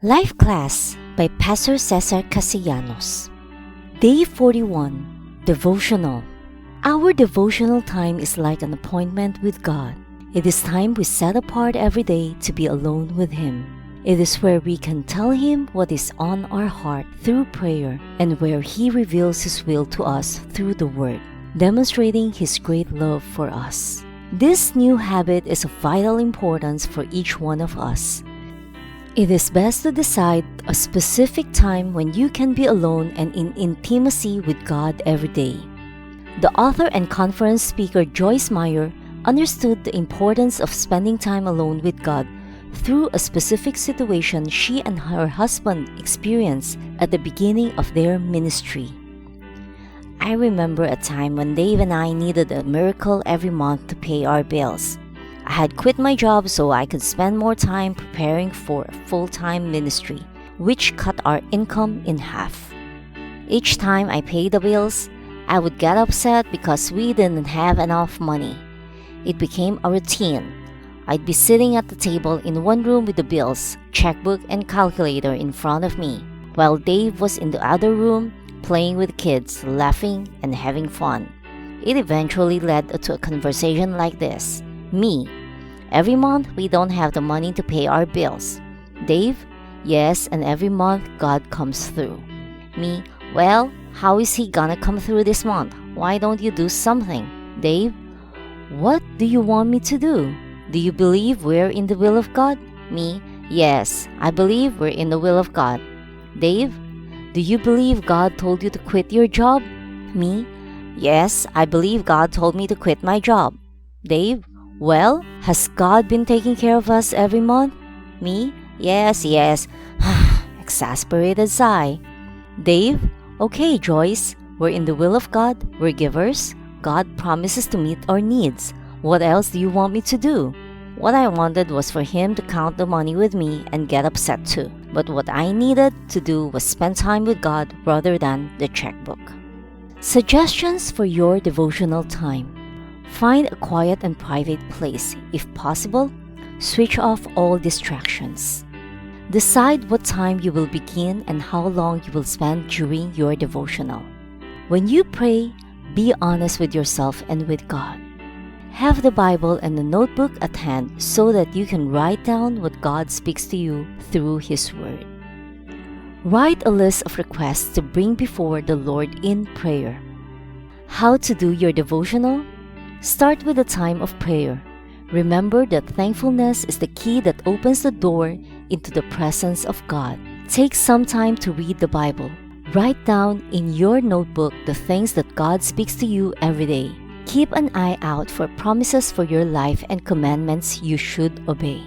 Life Class by Pastor Cesar Castellanos. Day 41. Devotional. Our devotional time is like an appointment with God. It is time we set apart every day to be alone with Him. It is where we can tell Him what is on our heart through prayer and where He reveals His will to us through the Word, demonstrating His great love for us. This new habit is of vital importance for each one of us. It is best to decide a specific time when you can be alone and in intimacy with God every day. The author and conference speaker Joyce Meyer understood the importance of spending time alone with God through a specific situation she and her husband experienced at the beginning of their ministry. I remember a time when Dave and I needed a miracle every month to pay our bills. I had quit my job so I could spend more time preparing for a full-time ministry, which cut our income in half. Each time I paid the bills, I would get upset because we didn't have enough money. It became a routine. I'd be sitting at the table in one room with the bills, checkbook, and calculator in front of me, while Dave was in the other room playing with kids, laughing, and having fun. It eventually led to a conversation like this. Me: every month we don't have the money to pay our bills. Dave: yes, and every month God comes through. Me: well, how is He gonna come through this month? Why don't you do something? Dave: what do you want me to do? Do you believe we're in the will of God? Me: yes, I believe we're in the will of God. Dave: do you believe God told you to quit your job? Me: yes, I believe God told me to quit my job. Dave: well, has God been taking care of us every month? Me: yes. Exasperated sigh. Dave: okay, Joyce, we're in the will of God, we're givers. God promises to meet our needs. What else do you want me to do? What I wanted was for him to count the money with me and get upset too. But what I needed to do was spend time with God rather than the checkbook. Suggestions for your devotional time. Find a quiet and private place. If possible, switch off all distractions. Decide what time you will begin and how long you will spend during your devotional. When you pray, be honest with yourself and with God. Have the Bible and a notebook at hand so that you can write down what God speaks to you through His Word. Write a list of requests to bring before the Lord in prayer. How to do your devotional? Start with a time of prayer. Remember that thankfulness is the key that opens the door into the presence of God. Take some time to read the Bible. Write down in your notebook the things that God speaks to you every day. Keep an eye out for promises for your life and commandments you should obey.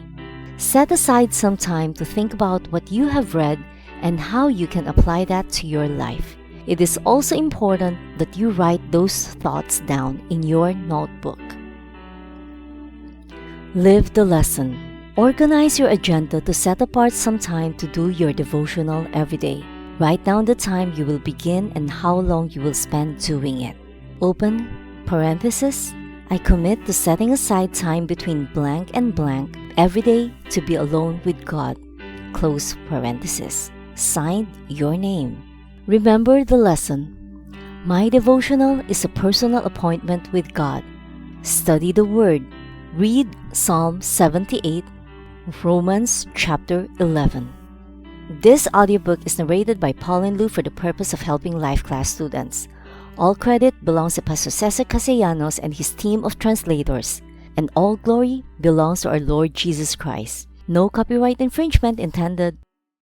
Set aside some time to think about what you have read and how you can apply that to your life. It is also important that you write those thoughts down in your notebook. Live the lesson. Organize your agenda to set apart some time to do your devotional every day. Write down the time you will begin and how long you will spend doing it. Open parenthesis, I commit to setting aside time between blank and blank every day to be alone with God. Close parenthesis. Signed, your name. Remember the lesson. My devotional is a personal appointment with God. Study the Word. Read Psalm 78, Romans chapter 11. This audiobook is narrated by Paulin Lu for the purpose of helping Life Class students. All credit belongs to Pastor Cesar Castellanos and his team of translators, and all glory belongs to our Lord Jesus Christ. No copyright infringement intended.